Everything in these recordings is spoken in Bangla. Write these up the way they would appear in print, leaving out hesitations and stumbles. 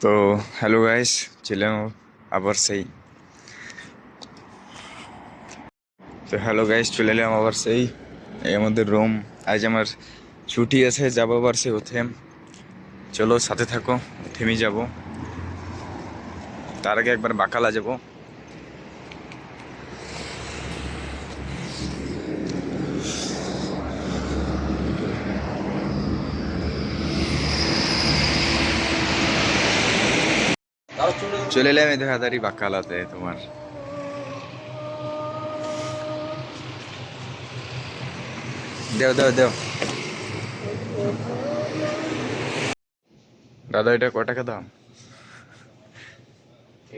তো হ্যালো গাইস, ছিলাম আবার সেই হ্যালো গাইস, চলে এলাম আবার সেই এই আমাদের রুম। আজ আমার ছুটি আছে, যাবো আবার সেই ওথেম। চলো সাথে থাকো, থেমে যাব। তার আগে একবার বাকালা যাব। চলে এলাম এই দেখাদারি বাকালাতে তোমার। দেও দেও দেও দাদা, এটা ক টাকা দাম?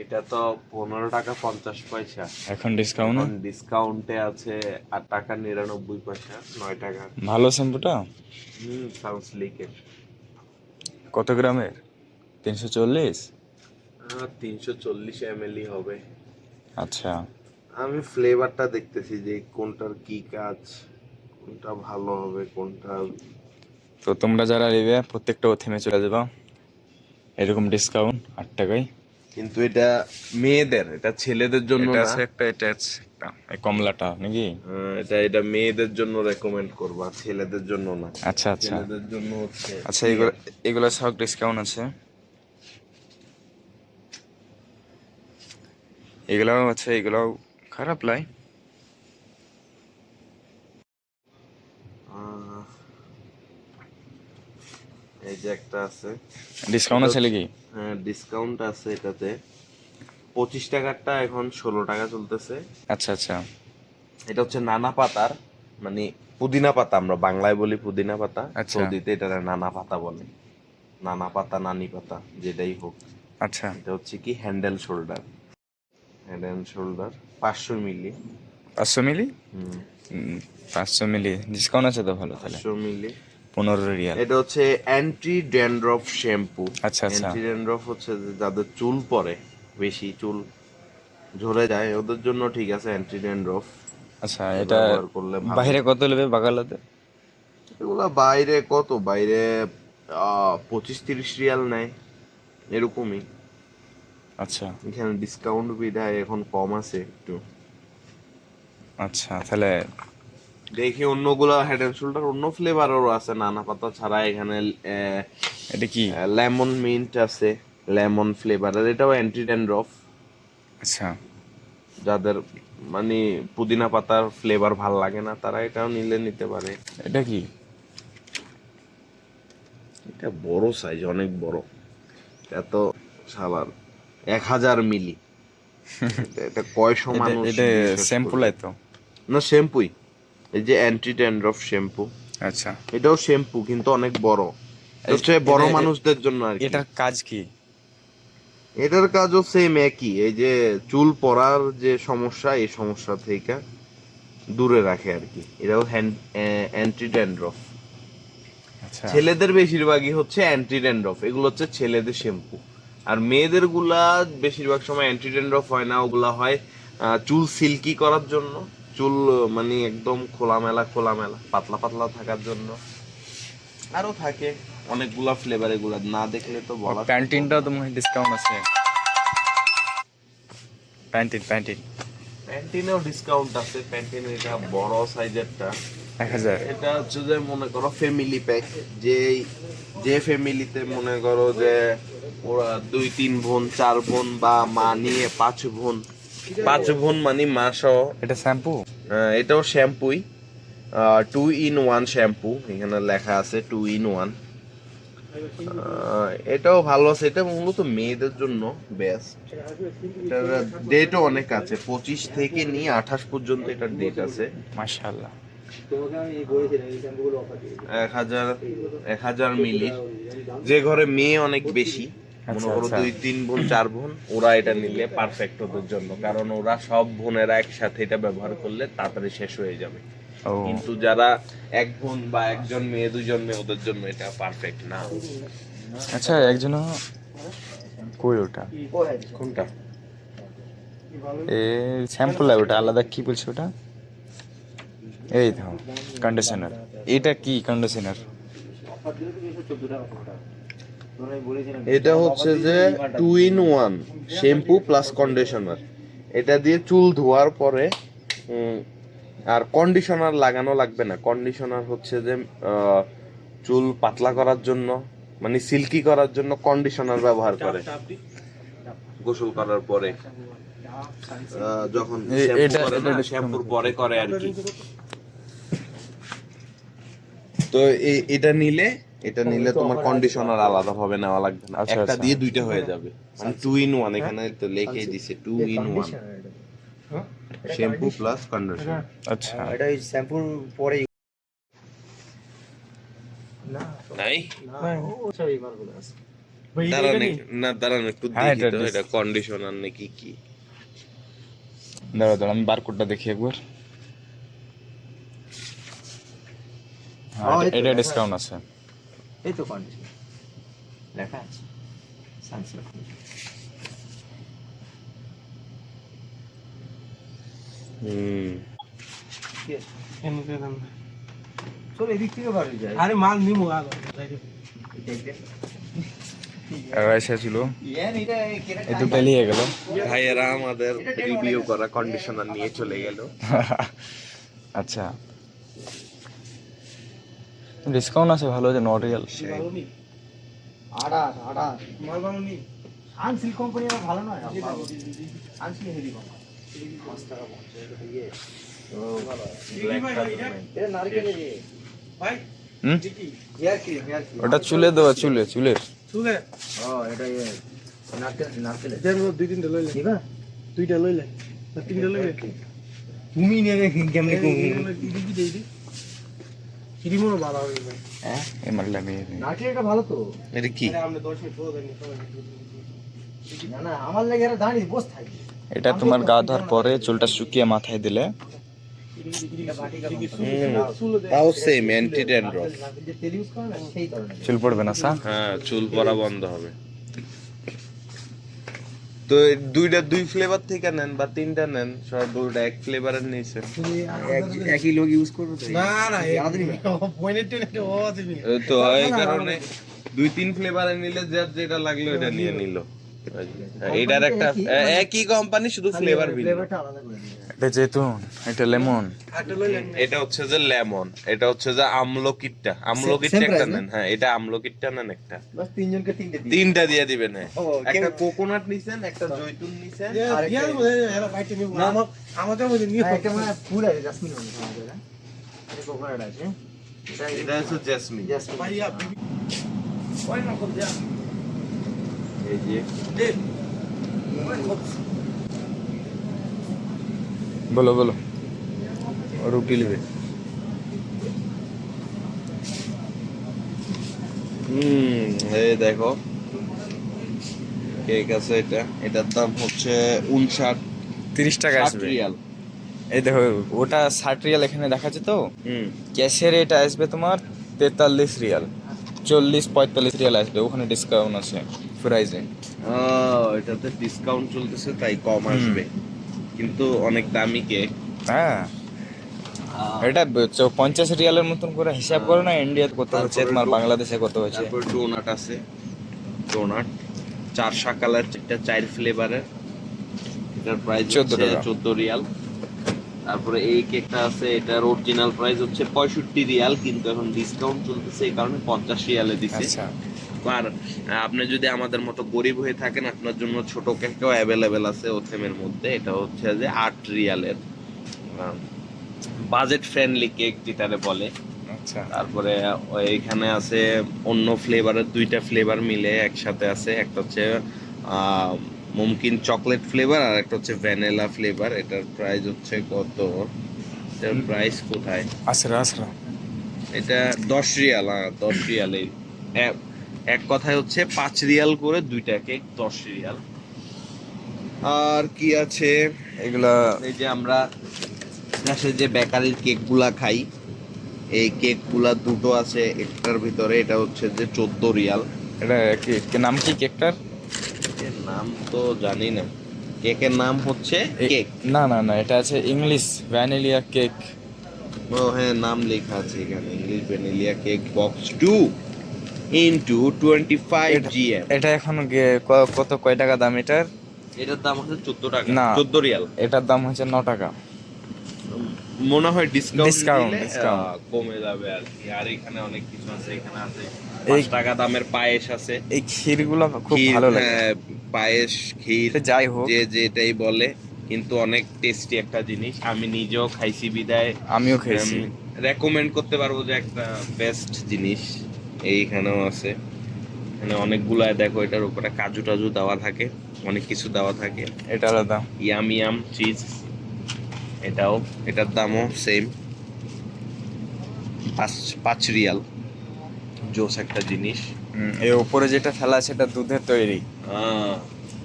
এটা তো 15 টাকা 50 পয়সা। এখন ডিসকাউন্ট? এখন ডিসকাউন্টে আছে 8 টাকা 99 পয়সা, 9 টাকা। ভালো শ্যাম্পুটা? সানসিল্কের। কত গ্রামের? 340? 340 ml হবে। আচ্ছা। আমি ফ্লেভারটা দেখতেছি যে কোনটার কি কাজ, কোনটা ভালো হবে, কোনটা। তো তোমরা যারা নেবে প্রত্যেকটা থেমে চলে যাবা, এরকম ডিসকাউন্ট 8 টাকায়। কিন্তু এটা মেয়েদের, এটা ছেলেদের জন্য এটা না। আছে একটা, এটা আছে একটা, এই কমলাটা নাকি? এটা মেয়েদের জন্য রেকমেন্ড করবা, ছেলেদের জন্য না। আচ্ছা আচ্ছা ছেলেদের জন্য হচ্ছে আচ্ছা, free এগুলো আছে। এগুলো সব ডিসকাউন্ট আছে। এগুলাও আছে, এগুলাও খারাপ লাই। আহ, এই যে একটা আছে। ডিসকাউন্ট এটা আছে হচ্ছে, নাকি? হ্যাঁ ডিসকাউন্ট আছে এটাতে। 25 টাকারটা এখন 16 টাকা চলতেছে। আচ্ছা আচ্ছা এটা হচ্ছে নানা পাতার, মানে পুদিনা পাতা, আমরা বাংলায় বলি পুদিনা পাতা, আচ্ছা সৌদিতে এটা নানা পাতা বলে। নানা পাতা, নানি পাতা, যেটাই হোক। আচ্ছা। এটা হচ্ছে কি হ্যান্ডেল শোল্ডার। হ্যান্ড শোল্ডার 500 মিলি। 500 মিলি? হুম, 500 মিলি ডিসকাউন্ট আছে তো, ভালো তাহলে। 500 মিলি। 15 রিয়াল। এটা হচ্ছে অ্যান্টি ড্যান্ড্রফ শ্যাম্পু। আচ্ছা আচ্ছা অ্যান্টি ড্যান্ড্রফ হচ্ছে যে যাদের চুল পড়ে, বেশি চুল ঝরে যায়, ওদের জন্য ঠিক আছে অ্যান্টি ড্যান্ড্রফ। আচ্ছা। এটা এটা ব্যবহার করলে ভালো। বাইরে কত নেবে বাগালাতে? এগুলা বাইরে কত, বাইরে 25-30 রিয়াল নেয়, এরকমই। আচ্ছা এখানে ডিসকাউন্ট বিধায় এখন কম আছে একটু। আচ্ছা, তাহলে দেখি অন্যগুলা হেড এন্ড শোল্ডার অন্য ফ্লেভারেরও আছে, নানা পাতা ছাড়া। এখানে এটা কি? লেমন মিন্ট আছে, লেমন ফ্লেভারের, এটাও অ্যান্টি ড্যান্ড্রফ। আচ্ছা। যাদের মানে পুদিনা পাতার ফ্লেভার ভাল লাগে না, তারা এটাও নিতে পারে। এটা কি? এটা বড় সাইজ, অনেক বড়। এত সালার 1000 মিলি। এটা কয়শো এটা মানুষ এটা দিয়ে শেষ শ্যাম্পু করবে। লাই তো? না, শ্যাম্পুই। এই যে অ্যান্টি ড্যান্ড্রফ শ্যাম্পু, আচ্ছা। এটাও শ্যাম্পু কিন্তু অনেক বড়। এটা হচ্ছে বড় মানুষদের জন্য আর কি। এটার কাজ কি? এটার কাজও সেম একই, এই যে চুল পড়ার যে সমস্যা, এই সমস্যা থেকে দূরে রাখে আর কি। এটাও অ্যান্টি ড্যান্ড্রফ। আচ্ছা ছেলেদের বেশিরভাগই হচ্ছে অ্যান্টি ড্যান্ড্রফ, এগুলো হচ্ছে ছেলেদের শ্যাম্পু। আর মেয়েদের গুলা বেশিরভাগ সময় অ্যান্টি ড্যান্ড্রফ হয় না, ওগুলা হয় চুল সিল্কি করার জন্য। চুল মানে একদম খোলামেলা খোলামেলা পাতলা পাতলা থাকার জন্য। আরো থাকে অনেকগুলা ফ্লেভার, এগুলা না দেখলে তো আর বলা সম্ভব প্যান্টিনটাও না। তো মনে হয় ডিসকাউন্ট আছে। প্যান্টিন প্যান্টিন প্যান্টিনেও ডিসকাউন্ট আছে। প্যান্টিন এটা বড় সাইজেরটা। 1000। এটা হচ্ছে যে মনে করো ফ্যামিলি প্যাক। যে যে ফ্যামিলিতে মনে করো যে ওরা 2-3 বোন, 4 বোন, বা মা নিয়ে 5 বোন, 5 বোন মানে মা সহ। এটা শ্যাম্পু? এটাও শ্যাম্পুই। 2 in 1 শ্যাম্পু, এখানে লেখা আছে 2 in 1। এটাও ভালো আছে, এটা মূলত মেয়েদের জন্য বেস্ট। এটার ডেটও অনেক আছে, 25 থেকে নিয়ে 28 পর্যন্ত এটার ডেট আছে। মাশাআল্লাহ। 1000 মিলি। যে ঘরে মেয়ে অনেক বেশি, মনে আচ্ছা করো আচ্ছা 2-3 বোন 4 বোন, ওরা এটা নিলে পারফেক্ট ওদের জন্য, কারণ ওরা সব বোনেরা একসাথে এটা ব্যবহার করলে তাড়াতাড়ি শেষ হয়ে যাবে। ও কিন্তু যারা 1 বোন বা একজন মেয়ে, 2জন মেয়ে, ওদের জন্য এটা পারফেক্ট না। আচ্ছা, একজন কই ওটা? কোনটা? এ শ্যাম্পু লাই, ওটা আলাদা কি বলছে ওটা? এই তো কন্ডিশনার। এটা কি কন্ডিশনার? এটা হচ্ছে যে 2 in 1 শ্যাম্পু প্লাস কন্ডিশনার। এটা দিয়ে চুল ধোয়ার পরে আর কন্ডিশনার লাগানো লাগবে না। কন্ডিশনার হচ্ছে যে চুল পাতলা করার জন্য, মানে সিল্কি করার জন্য কন্ডিশনার ব্যবহার করে গোসল করার পরে, যখন শ্যাম্পুর পরে করে আর কি। তো এটা নিলে তোমার কন্ডিশনার আলাদা ভাবে নেওয়া লাগবে না, আচ্ছা, একটা আচ্ছা। দিয়ে 2টা হয়ে যাবে, মানে 2 in 1। এখানে তো লেখেই দিছে 2 in 1 শ্যাম্পু প্লাস কন্ডিশনার। আচ্ছা, এটা ওই শ্যাম্পুর পরে নাই সরি মালগুলো আছে। দাঁড়ান একটু হ্যাঁ, দেখি তো এটা এটা কন্ডিশনার নাকি কি। দাঁড়া দাঁড়া, আমি বারকোডটা দেখি একবার। হ্যাঁ, এই তো, এটা দেখা ডিসকাউন্ট আছে। এই তো কন্ডিশন লেখা আছে সানসিল্ক। চলো এদিক থেকে বাড়ি যায়। আরে মাল নিমু আলো এসে ছিল, এই তো পেলিয়ে গেল। ভাইয়েরা আমাদের রিভিউ করা কন্ডিশনার নিয়ে চলে গেল। আচ্ছা, ডিসকাউন্ট আছে ভালো, যে নট রিয়াল। আড়াস আড়াস মাল ভালো নি সানসিল্ক কোম্পানি আর ভালো নয়। সানসিল্ক হেভি কোম্পানি 5 টাকা 50 টাকা দিয়ে এটা নারকেলের ভাই হুম, হেয়ার ক্রিম ওটা চুলে দেওয়া, চুলের সুগে ও এটা নারকেলের দেন দুই তিনটা লইলে নিবা দুইটা লইলে না তিনটা লইলে তুমি নেবে কেমনে কি দেই দি কিরিমোর ভালো হবে ভাই হ্যাঁ এই মারলে আমি নারকেলটা ভালো তো। এটা কি? আরে আমরা 10 মিনিট পরে দেন না না আমার লাগে এটা দাঁড়িয়ে বসে থাকি। এটা তোমার গা ধোয়ার পরে চুলটা শুকিয়ে মাথায় দিলে তাও সেম অ্যান্টি ড্যান্ড্রফ। যে তেল ইউজ করে না সেই কারণে চুল পড়বে না, স্যার। হ্যাঁ, চুল পড়া বন্ধ হবে। তো দুই ফ্লেভার থেকে নেন বা 3টা নেন, সব দুইটা এক ফ্লেভারের নিয়েছে। একই লোক ইউজ করবে তো। না না আদরি না। পয়েন্ট টেনে ও আছে নি তো এই কারণে 2-3 ফ্লেভারের নিলে যার যেটা লাগলো এটা নিয়ে নিল। এটার একটা একই কোম্পানি, শুধু ফ্লেভার ভিন্ন। ফ্লেভারটা আলাদা করে দিবে। এটা জেতুন, এটা লেমন। আটা লইলে এটা হচ্ছে যে লেমন, এটা হচ্ছে যে আমলকিটা Same একটা price, নেন। হ্যাঁ, এটা আমলকিটা নেন একটা। বাস তিনজনকে তিনটে দিই। 3টা দিয়ে দিবেন। হ্যাঁ, ও, একটা কেউ- কোকোনাট নিছেন, একটা জয়তুন নিছেন। আরেকটা- দিয়া দেবো এরা বাইটে নিব না, না আমাদের মধ্যে নিয়ে হ্যাঁ, একটা মানে ফুল আছে জাসমিন মনে হয় আমাদের, হ্যাঁ? এটা কোকোনাট আছে। এটা হচ্ছে জেসমিন। জাসমিন। ভাইয়া ওই না কর দিয়া এই যে দে বলো বলো, রুটি নেবে? এই দেখো কেক আছে। এটার দাম হচ্ছে 30 টাকা 60 আসবে। রিয়াল। এই দেখো, ওটা 60 রিয়াল এখানে দেখাচ্ছে তো। হুম, ক্যাশের এটা আসবে তোমার 43 রিয়াল, 40-45 রিয়াল আসবে। ওখানে ডিসকাউন্ট আছে প্রাইজে। এটাতে ডিসকাউন্ট চলতেছে তাই কম আসবে, কিন্তু অনেক দামি কেক। হ্যাঁ, এটা 50 রিয়ালের মতন করে হিসাব করো না, ইন্ডিয়াতে কত হচ্ছে তোমার, বাংলাদেশে কত হচ্ছে। তারপর ডোনাট আছে, ডোনাট 4 শাকালার, 4 ফ্লেভারের। এটার প্রাইস 14 টাকা। 14 রিয়াল। তারপরে এই কেকটা আছে, এটার অরিজিনাল প্রাইস হচ্ছে 65 রিয়াল, কিন্তু এখন ডিসকাউন্ট চলতেছে এই কারণে 50 রিয়ালে দিছে। আচ্ছা, আর আপনি যদি আমাদের মতো গরিব হয়ে থাকেন, আপনার জন্য ছোট কেকও অ্যাভেলেবেল আছে ওথেমের মধ্যে। এটা হচ্ছে যে 8 রিয়ালের বাজেট ফ্রেন্ডলি কেক যেটারে বলে। আচ্ছা। তারপরে এখানে আছে অন্য ফ্লেভারের 2টা ফ্লেভার মিলে একসাথে আছে। একটা হচ্ছে মুমকিন চকলেট ফ্লেভার, আর একটা হচ্ছে ভ্যানিলা ফ্লেভার। এটার প্রাইস হচ্ছে কত? এটার প্রাইস কোথায়? আসরা আসরা এটা 10 রিয়াল। 10 রিয়াল। এক কথায় হচ্ছে 5 রিয়াল করে 2টা কেক, 10 রিয়াল। আর কি আছে? এগুলা এই যে আমরা দেশে যে বেকারির কেকগুলা খাই, এই কেকগুলা দুটো আছে একটার ভিতরে। এটা হচ্ছে যে 14 রিয়াল। এটা কি নাম, কি কেকটার? এর নাম তো জানি না। কেকের নাম হচ্ছে কেক। না না না, এটা আছে ইংলিশ ভ্যানিলিয়া কেক। ও হ্যাঁ, নাম লেখা আছে এখানে, English vanilla cake box 2। Into 25 GM. এটা এখন কত কয় টাকা দাম এটার? এটার দাম হচ্ছে 14 টাকা, না 14 রিয়াল। এটার দাম হচ্ছে 9 টাকা। মনে হয় ডিসকাউন্ট Discount, দিলে discount। কমে যাবে আর কি। আর এখানে অনেক কিছু আছে, এখানে আছে এই 5 টাকা দামের পায়েস আছে। এই ক্ষীরগুলো খুব ক্ষীর, ভালো লাগে। হ্যাঁ, পায়েস, ক্ষীর, সে যাই হোক, যে যেটাই বলে, কিন্তু অনেক টেস্টি একটা জিনিস। আমি নিজেও খাইছি বিদায় আমিও খেয়েছি। রেকমেন্ড করতে পারবো যে একটা বেস্ট জিনিস। এইখানেও আছে, এখানে অনেকগুলা, দেখো এটার উপরে কাজু টাজু দেওয়া থাকে, অনেক কিছু দেওয়া থাকে। এটা আলাদা। ইয়াম ইয়াম চিজ, এটাও, এটার দামও সেম, 5 রিয়াল। জোস একটা জিনিস। এই উপরে যেটা ফেলা আছে এটা দুধের তৈরি।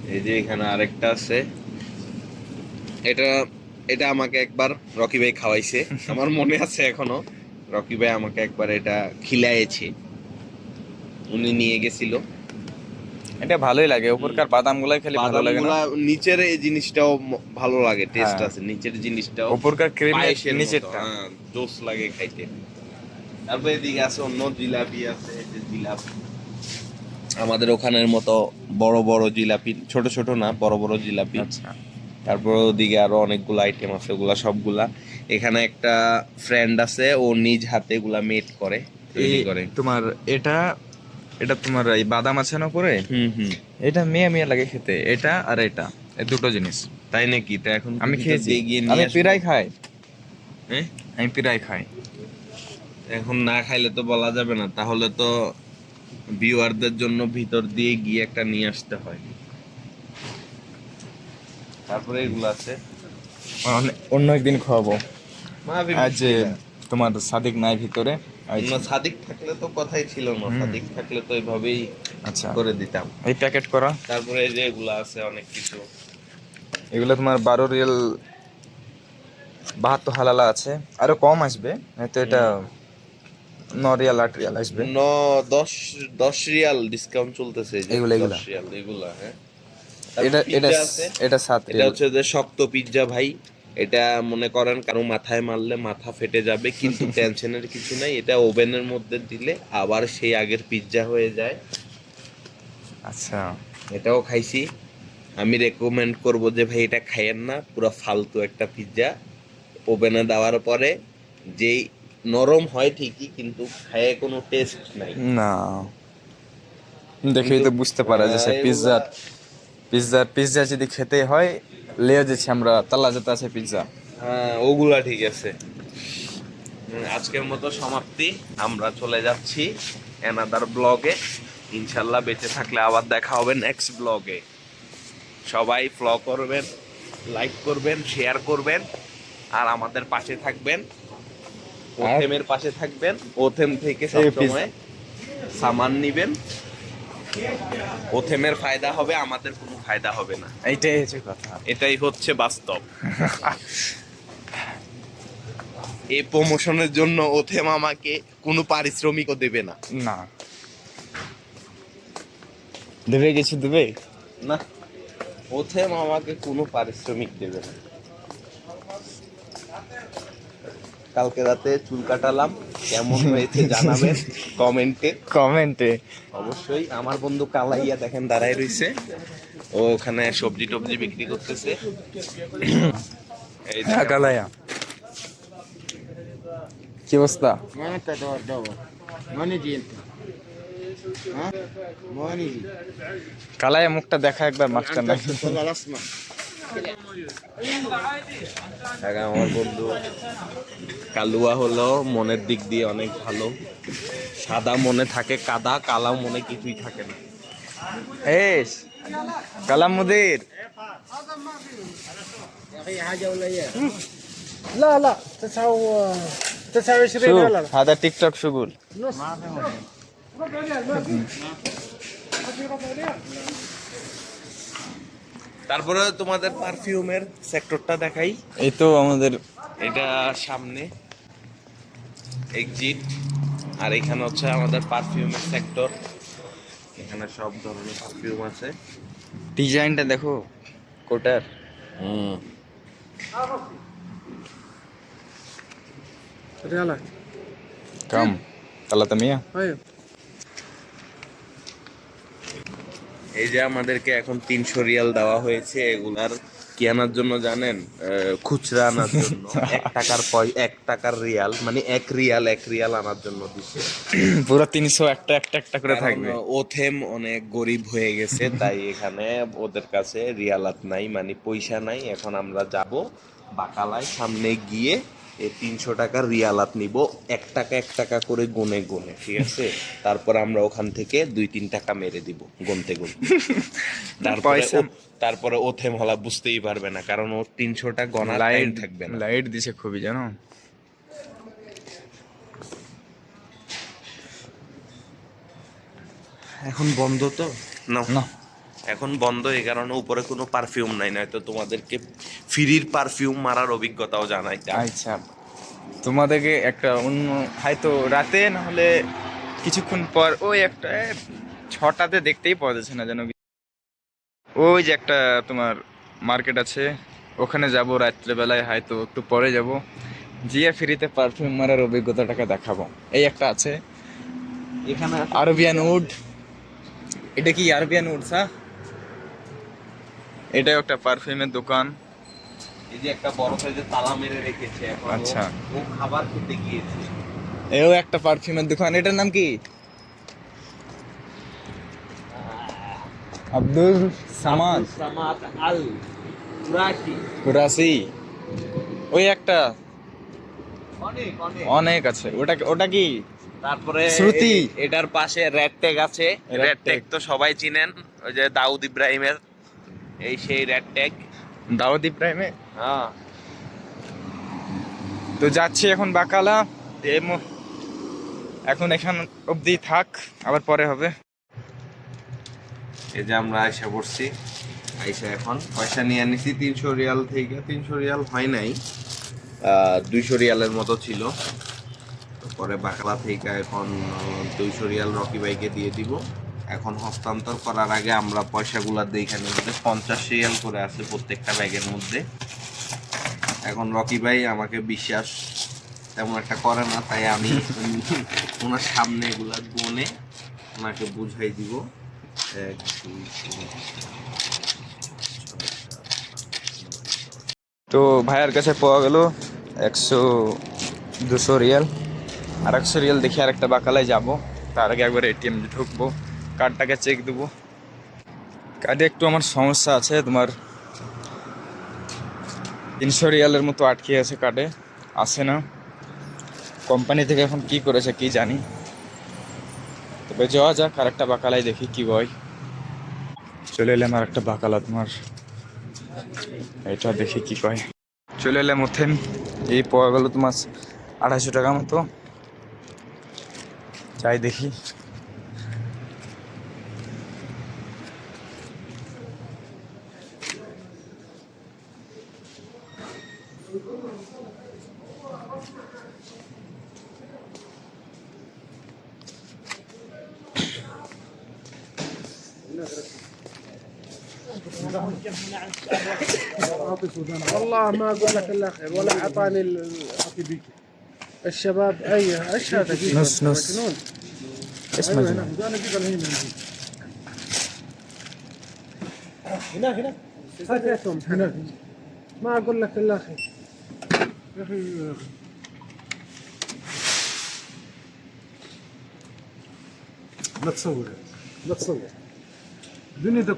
এই যে এখানে আরেকটা আছে, এটা এটা আমাকে একবার রকি ভাই খাওয়াইছে, আমার মনে আছে এখনো। রকি ভাই আমাকে একবার এটা খিলাইছে, উনি নিয়ে গেছিল। এটা ভালোই লাগে, উপরকার বাদাম গুলাই খেলে ভালো লাগে না? বাদামগুলা, নিচের এই জিনিসটাও ভালো লাগে, টেস্ট হ্যাঁ। আছে নিচের জিনিসটাও। উপরকার ক্রিম পায়েসের মতো, নিচেরটা। হ্যাঁ, জোস লাগে খাইতে। তারপরে এদিকে আছে অন্য জিলাপি আছে, এই যে জিলাপি আমাদের ওখানের মতো বড় বড় জিলাপি, ছোট ছোট না, বড় বড় জিলাপি। আচ্ছা। তারপর ওদিকে আরো অনেকগুলো আইটেম আছে, ওগুলা সবগুলা। এখানে একটা ফ্রেন্ড আছে, ও নিজ হাতে এগুলা মেড করে, তৈরি করে। তোমার এটা এটা তোমার এই বাদাম আছে না উপরে, হুম। এটা মেয়ে মেয়ে লাগে খেতে, এটা আর এটা, এই দুটো জিনিস। তাই নাকি? তা এখন আমি ভিতর খেয়েছি, দিয়ে গিয়ে নিয়ে আমি আসবো। পিরাই খাই। হ্যাঁ? আমি পিরাই খাই। এখন না খাইলে তো বলা যাবে না, তাহলে তো ভিউয়ারদের জন্য ভিতর দিয়ে গিয়ে একটা নিয়ে আসতে হয়। তারপরে এগুলো আছে, অন্য একদিন খাওয়াবো। মাহফিল আর যে তোমার সাদিক নাই ভিতরে। সাদিক থাকলে তো কথাই ছিল না, সাদিক থাকলে তো এইভাবেই আচ্ছা, করে দিতাম। এই প্যাকেট করা। তারপরে এই যে এগুলো আছে অনেক কিছু। এগুলো তোমার 12 রিয়াল, 72 হালালা আছে, আরো কম আসবে, তো এটা 9 রিয়াল 8 রিয়াল আসবে। 10 রিয়াল ডিসকাউন্ট চলতেছে, এই যে এগুলা 10 রিয়াল এগুলা, হ্যাঁ। এটা এটা পিৎজা আছে, এটা 7 এটা রিয়াল। হচ্ছে যে শক্ত পিৎজা ভাই। এটা মনে করেন কারো মাথায় মারলে মাথা ফেটে যাবে, কিন্তু টেনশনের কিছু নাই, এটা ওভেনের মধ্যে দিলে আবার সেই আগের পিৎজা হয়ে যায়। আচ্ছা, এটাও খাইছি। আমি রেকমেন্ড করব যে ভাই এটা খাইয়েন না, পুরো ফালতু একটা পিৎজা। ওভেনে দেওয়ার পরে যেই নরম হয় ঠিকই, কিন্তু খায়ে কোনো টেস্ট নাই। না দেখেই তো বুঝতে পারা যাচ্ছে এগুলা- পিৎজা যদি খেতে হয়, লিয়ে যাচ্ছি আমরা তালা যেতে আছে পিৎজা। হ্যাঁ, ওগুলা ঠিক আছে। আজকের মতো সমাপ্তি, আমরা চলে যাচ্ছি অ্যানাদার ব্লগে। ইনশাল্লাহ বেঁচে থাকলে আবার দেখা হবে নেক্সট ব্লগে। সবাই ফলো করবেন, লাইক করবেন, শেয়ার করবেন, আর আমাদের পাশে থাকবেন, ওথেমের পাশে থাকবেন। ওথেম থেকে সবসময় সামান নিবেন, ওথেমের ফায়দা হবে, আমাদের কোনো ফায়দা হবে না। এইটাই হচ্ছে কথা। এটাই হচ্ছে বাস্তব। এই প্রমোশনের জন্য ওথেম আমাকে কোনো পারিশ্রমিকও দেবে না। না দেবে, কিছু দেবে না, ওথেম আমাকে কোনো পারিশ্রমিক দেবে না। কালকে রাতে চুল কাটালাম, কেমন হয়েছে জানাবেন কমেন্টে। অবশ্যই। আমার বন্ধু কালাইয়া দেখেন দাঁড়ায় রইছে, ও ওখানে সবজি টবজি বিক্রি করতেছে। এই দেখেন। কালায়া, কি অবস্থা? কালায়া মুখটা দেখা একবার, মাস্টার নাই। দেখা আমার বন্ধু কালুয়া হলো মনের দিক দিয়ে অনেক ভালো। সাদা মনে থাকে কাদা, কালা মনে কিছুই থাকে না। ايش كلام مدير. لا 29 شوف هلا هذا تيك توك شغل. نص তারপরে তোমাদের পারফিউমের সেক্টরটা দেখাই। এই তো আমাদের এটা সামনে এক্সিট, আর এখানে হচ্ছে আমাদের পারফিউমের সেক্টর। এখানে সব ধরনের পারফিউম আছে। ডিজাইনটা দেখো কোটার। يلا كم 300. ايوه এই যে আমাদেরকে এখন 300 রিয়াল দেওয়া হয়েছে, এগুলার কি আনার জন্য জানেন? খুচরা আনার জন্য। 1 টাকার রিয়াল, মানে 1 রিয়াল আনার জন্য দিচ্ছে। পুরো 300 একটা একটা একটা করে কারণ থাকবে। ওথেম অনেক গরিব হয়ে গেছে, তাই এখানে ওদের কাছে রিয়ালাত নাই, মানে পয়সা নাই। এখন আমরা যাব বাকালায়, সামনে গিয়ে এই 300 টাকার রিয়ালাত নিব, 1 টাকা করে গুনে গুনে, ঠিক আছে? তারপর আমরা ওখান থেকে 2-3 টাকা মেরে দিব গুনতে গুনতে। তারপরে পয়সা তারপরে ওথেম হলা বুঝতেই পারবে না, কারণ ওর 300টা গনার টাইম লাইট থাকবে না। লাইট দিছে খুবই, জানো। এখন বন্ধ তো না, না, এখন বন্ধ, এই কারণে উপরে কোনো পারফিউম নাই, নয়তো তোমাদেরকে ফ্রির পারফিউম মারার অভিজ্ঞতাও জানাইতাম। আচ্ছা, তোমাদেরকে একটা অন্য হয়তো রাতে না হলে কিছুক্ষণ পর ওই একটা 6টাতে দেখতেই পাওয়া যাচ্ছে না যেন। ওই যে একটা তোমার মার্কেট আছে, ওখানে যাব রাত্রেবেলায়, হয়তো একটু পরে যাব, জিয়া ফ্রিতে পারফিউম মারার অভিজ্ঞতাটাকে দেখাবো। এই একটা আছে এখানে আরবিয়ান উড। এটা কি আরবিয়ান উড? এটাও একটা পারফিউমের দোকান। এই যে একটা বড় সাইজের তালা মেরে রেখেছে, এখন আচ্ছা। ও খাবার খেতে গিয়েছে। এও একটা পারফিউমের দোকান। এটার নাম কি? আব্দুল সামাদ সামাদ আল কুরাশি। কুরাসি। ওই একটা অনেক অনেক অনেক আছে। ওটা কি? তারপরে শ্রুতি। এটার পাশে রেড ট্যাগ আছে। Red red tag tag. তো সবাই চিনেন, ওই যে দাউদ ইব্রাহিমের, এই সেই রেড ট্যাগ। দাউদ ইব্রাহিমে। হ্যাঁ, তো যাচ্ছি এখন বাকালা। এখন এখান অবধি থাক, আবার পরে হবে। এই যে আমরা আয়সা পড়ছি, আয়সা এখন পয়সা নিয়ে নিছি 300 রিয়াল থেকে। 300 রিয়াল হয় নাই, 200 রিয়ালের মতো ছিল। তো পরে বাকলা থেকে এখন 200 রিয়াল রকি ভাইকে দিয়ে দিব। এখন হস্তান্তর করার আগে আমরা পয়সাগুলো দেখে নিব, 50 রিয়াল করে আছে প্রত্যেকটা ব্যাগের মধ্যে। এখন রকি ভাই আমাকে বিশ্বাস তেমন একটা করে না, তাই আমি ওনার সামনে এগুলা গুনে ওনাকে বুঝাই দিব। 1 2 3 তো ভাইয়ের কাছে পাওয়া গেল 100-200 রিয়াল। আর 100 রিয়াল দেখি আর একটা বাকালায় যাবো। তার আগে একবার এটিএম ঢুকবো, কার্ডটাকে চেক দেবো। কার্ডে একটু আমার সমস্যা আছে, তোমার 300 রিয়ালের মতো আটকে আছে কার্ডে, আসে না। কোম্পানি থেকে এখন কি করেছে কি জানি। তবে যাওয়া যাক, আর একটা বাকালায় দেখি কি হয়। চলে এলাম আর একটা বাকালা, তোমার এটা দেখি কি কয়। চলে এলাম ওথেন। এই পাওয়া গেল তোমার 250 টাকা মতো। যাই দেখি। والله ما اقول لك الا خير ولا اعطاني الحكي الشباب ايش هذا نص نص. مجنون. ايش أيوة مجنون؟ هنا. انا قبل هنا هناك هناك ما اقول لك الا خير يا اخي. لا تصور لا تصور الدنيا ده